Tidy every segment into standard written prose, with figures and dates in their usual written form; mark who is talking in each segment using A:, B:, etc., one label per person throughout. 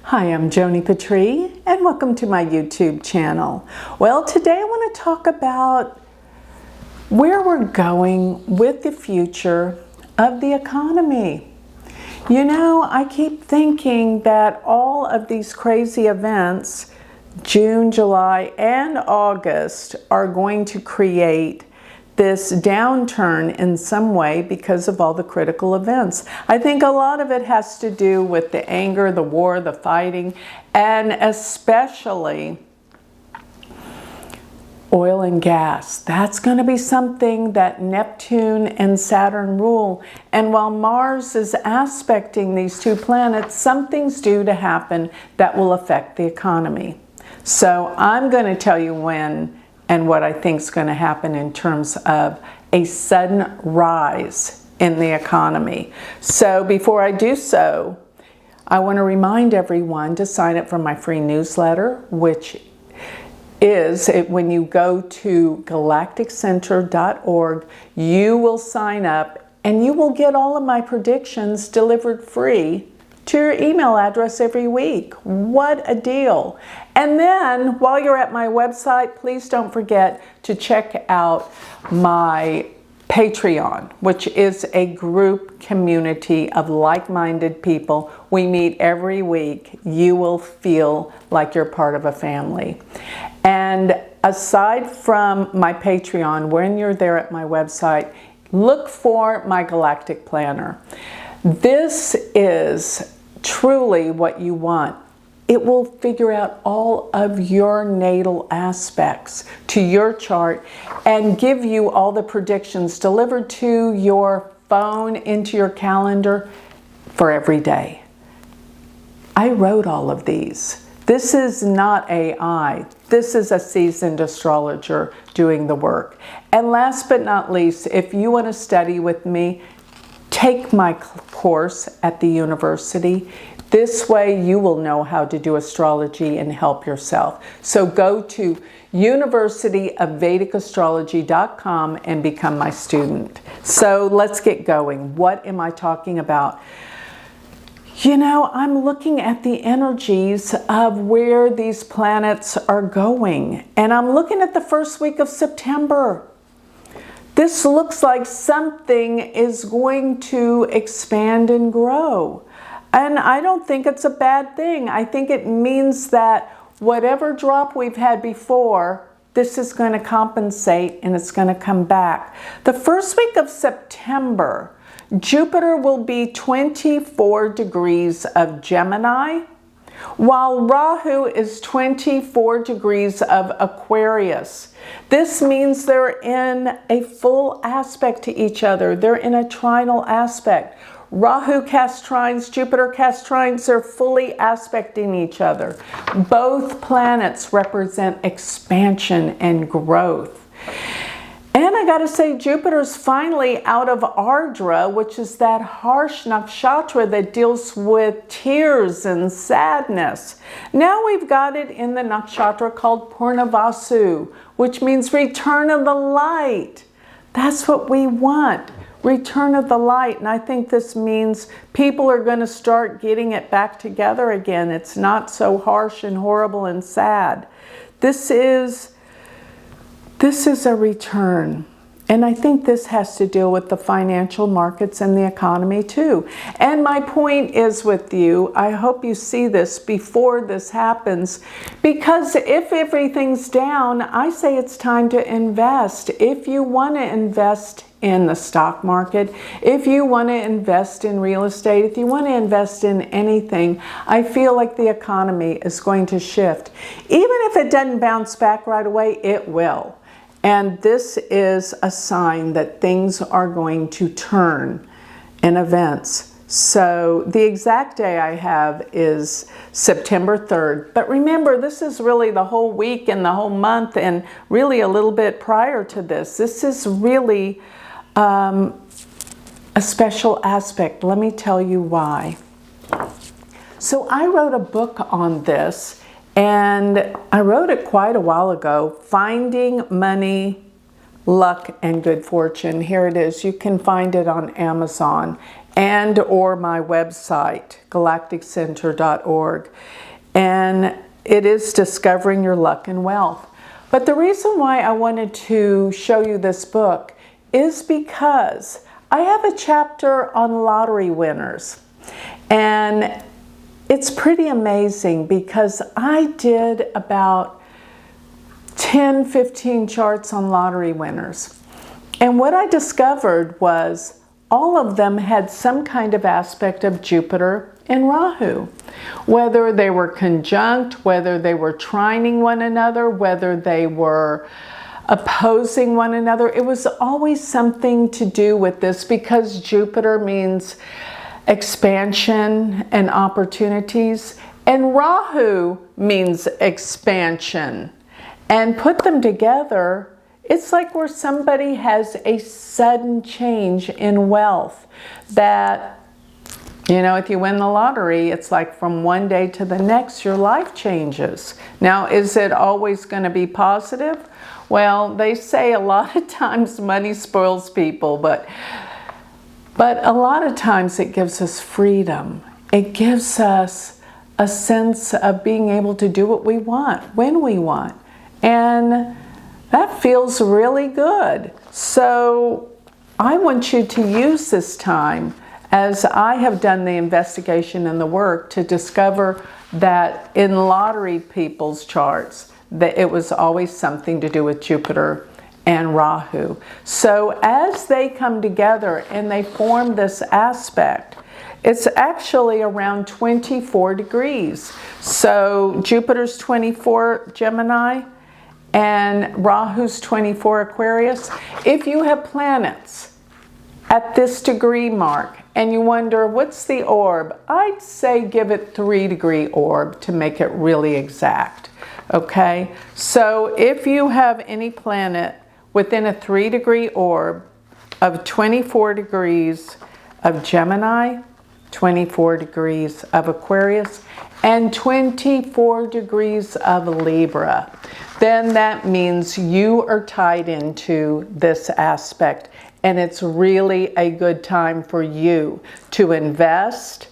A: Hi, I'm Joni Patry, and welcome to my YouTube channel. Well, today I want to talk about where we're going with the future of the economy. You know, I keep thinking that all of these crazy events, June, July, and August, are going to create this downturn in some way because of all the critical events. I think a lot of it has to do with the anger, the war, the fighting, and especially oil and gas. That's going to be something that Neptune and Saturn rule. And while Mars is aspecting these two planets, something's due to happen that will affect the economy. So I'm going to tell you when and what I think is going to happen in terms of a sudden rise in the economy. So before I do so, I want to remind everyone to sign up for my free newsletter, which is when you go to galacticcenter.org, you will sign up and you will get all of my predictions delivered free to your email address every week. What a deal. And then while you're at my website, please don't forget to check out my Patreon, which is a group community of like-minded people. We meet every week. You will feel like you're part of a family. And aside from my Patreon, when you're there at my website, look for my Galactic Planner. This is truly what you want. It will figure out all of your natal aspects to your chart and give you all the predictions delivered to your phone, into your calendar for every day. I wrote all of these. This is not AI. This is a seasoned astrologer doing the work. And last but not least, if you want to study with me, take my course at the university. This way you will know how to do astrology and help yourself. So go to universityofvedicastrology.com and become my student. So let's get going. What am I talking about? You know, I'm looking at the energies of where these planets are going. And I'm looking at the first week of September. This looks like something is going to expand and grow. And I don't think it's a bad thing. I think it means that whatever drop we've had before, this is going to compensate and it's going to come back. The first week of September, Jupiter will be 24 degrees of Gemini, while Rahu is 24 degrees of Aquarius. This means they're in a full aspect to each other. They're in a trinal aspect. Rahu casts trines, Jupiter casts trines, they're fully aspecting each other. Both planets represent expansion and growth. And I gotta say, Jupiter's finally out of Ardra, which is that harsh nakshatra that deals with tears and sadness. Now we've got it in the nakshatra called Purnavasu, which means return of the light. That's what we want. Return of the light. And I think this means people are going to start getting it back together again. It's not so harsh and horrible and sad. This is a return. And I think this has to deal with the financial markets and the economy too. And my point is with you, I hope you see this before this happens, because if everything's down, I say it's time to invest. If you want to invest in the stock market, if you want to invest in real estate, if you want to invest in anything, I feel like the economy is going to shift. Even if it doesn't bounce back right away, it will. And this is a sign that things are going to turn in events. So the exact day I have is September 3rd. But remember, this is really the whole week and the whole month and really a little bit prior to this. This is really a special aspect. Let me tell you why. So I wrote a book on this, and I wrote it quite a while ago, Finding Money, Luck, and Good Fortune. Here it is. You can find it on Amazon. and or my website, galacticcenter.org. And it is Discovering Your Luck and Wealth. But the reason why I wanted to show you this book is because I have a chapter on lottery winners. And it's pretty amazing because I did about 10, 15 charts on lottery winners. And what I discovered was all of them had some kind of aspect of Jupiter and Rahu. Whether they were conjunct, whether they were trining one another, whether they were opposing one another, it was always something to do with this, because Jupiter means expansion and opportunities, and Rahu means expansion. And put them together, it's like where somebody has a sudden change in wealth that, you know, if you win the lottery, it's like from one day to the next, your life changes. Now, is it always going to be positive? Well, they say a lot of times money spoils people, but a lot of times it gives us freedom. It gives us a sense of being able to do what we want, when we want. And that feels really good. So I want you to use this time, as I have done the investigation and the work, to discover that in lottery people's charts, that it was always something to do with Jupiter and Rahu. So as they come together and they form this aspect, it's actually around 24 degrees. So Jupiter's 24 Gemini and Rahu's 24 Aquarius. If you have planets at this degree mark and you wonder, what's the orb? I'd say give it 3-degree orb to make it really exact. Okay, so if you have any planet within a 3-degree orb of 24 degrees of Gemini, 24 degrees of Aquarius, and 24 degrees of Libra, then that means you are tied into this aspect, and it's really a good time for you to invest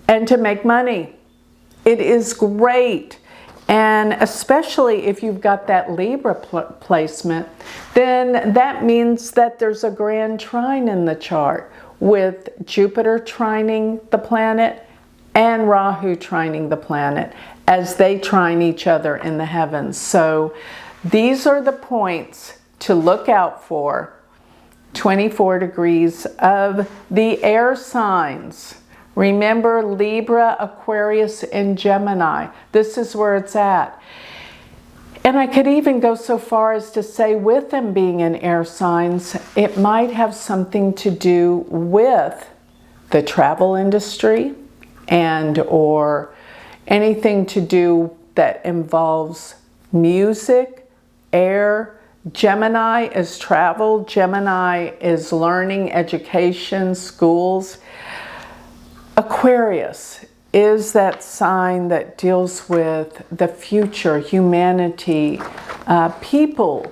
A: and to make money. It is great. And especially if you've got that Libra placement, then that means that there's a grand trine in the chart, with Jupiter trining the planet and Rahu trining the planet as they trine each other in the heavens. So these are the points to look out for. 24 degrees of the air signs. Remember, Libra, Aquarius, and Gemini. This is where it's at. And I could even go so far as to say, with them being in air signs, it might have something to do with the travel industry and or anything to do that involves music, air. Gemini is travel. Gemini is learning, education, schools. Aquarius is that sign that deals with the future, humanity, people,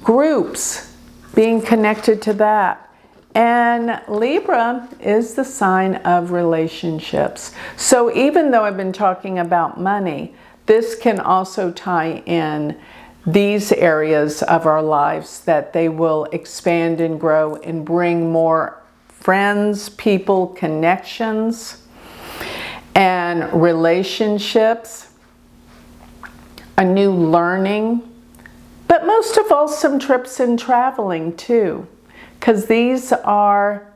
A: groups, being connected to that. And Libra is the sign of relationships. So even though I've been talking about money, this can also tie in these areas of our lives, that they will expand and grow and bring more friends, people, connections, and relationships, a new learning, but most of all, some trips and traveling too, because these are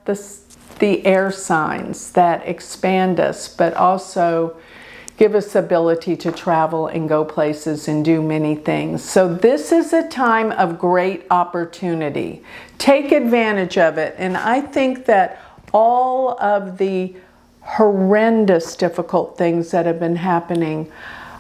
A: the air signs that expand us, but also give us the ability to travel and go places and do many things. So this is a time of great opportunity. Take advantage of it. And I think that all of the horrendous, difficult things that have been happening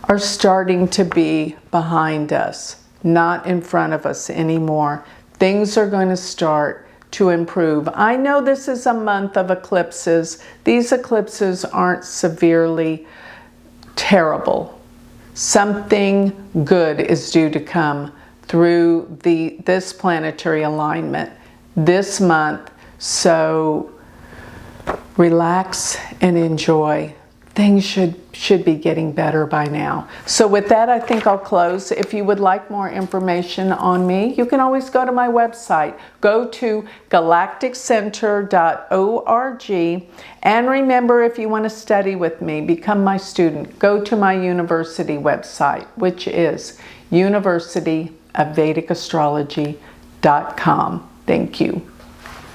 A: are starting to be behind us, not in front of us anymore. Things are going to start to improve. I know this is a month of eclipses. These eclipses aren't severely terrible. Something good is due to come through this planetary alignment this month. So relax and enjoy. Things should be getting better by now. So with that, I think I'll close. If you would like more information on me, you can always go to my website. Go to galacticcenter.org. And remember, if you want to study with me, become my student, go to my university website, which is universityofvedicastrology.com. Thank you.